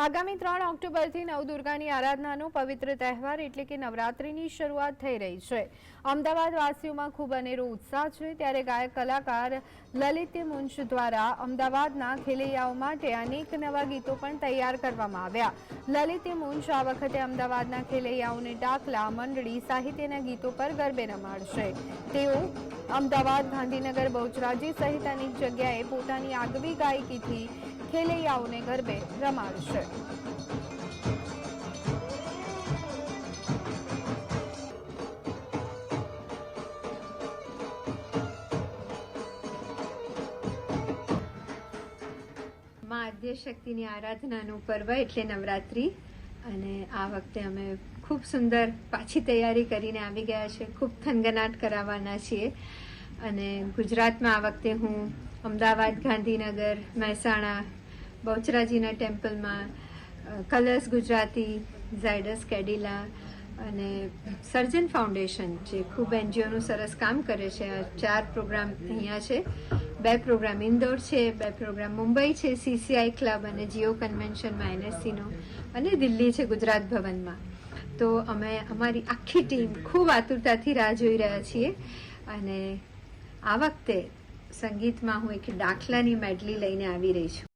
આગામી 3 ઓક્ટોબરથી નવદુર્ગાની આરાધનાનો પવિત્ર તહેવાર એટલે કે નવરાત્રિની શરૂઆત થઈ રહી છે। અમદાવાદ વાસીઓમાં ખૂબ અનેરો ઉત્સાહ છે। ત્યારે ગાયક કલાકાર લલિત મુંજ દ્વારા અમદાવાદના ખેલૈયાઓ માટે અનેક નવા ગીતો પણ તૈયાર કરવામાં આવ્યા। લલિત મુંજ આ વખતે અમદાવાદના ખેલૈયાઓને ડાકલા, મંડળી, સાહિત્યના ગીતો પર ગરબે રમાડશે। તેઓ અમદાવાદ, ગાંધીનગર, બહુચરાજી સહિત અનેક જગ્યાએ પોતાની આગવી ગાયકીથી ખેલૈયાઓને ગરબે રમાડશે। માં આદ્યશક્તિની આરાધનાનું પર્વ એટલે નવરાત્રિ અને આ વખતે અમે ખૂબ સુંદર પાછી તૈયારી કરીને આવી ગયા છે। ખૂબ થનગનાટ કરાવવાના છીએ અને ગુજરાતમાં આ વખતે હું અમદાવાદ, ગાંધીનગર, મહેસાણા, બહુચરાજીના ટેમ્પલમાં, કલર્સ ગુજરાતી, ઝાયડસ કેડિલા અને સર્જન ફાઉન્ડેશન જે ખૂબ એનજીઓનું સરસ કામ કરે છે, આ 4 પ્રોગ્રામ અહીંયા છે। 2 પ્રોગ્રામ ઇન્દોર છે, 2 પ્રોગ્રામ મુંબઈ છે, CCI ક્લબ અને જીઓ કન્વેન્શનમાં NSCનો, અને દિલ્હી છે ગુજરાત ભવનમાં। તો અમે અમારી આખી ટીમ ખૂબ આતુરતાથી રાહ જોઈ રહ્યા છીએ અને આ વખતે સંગીતમાં હું એક દાખલાની મેડલી લઈને આવી રહી છું।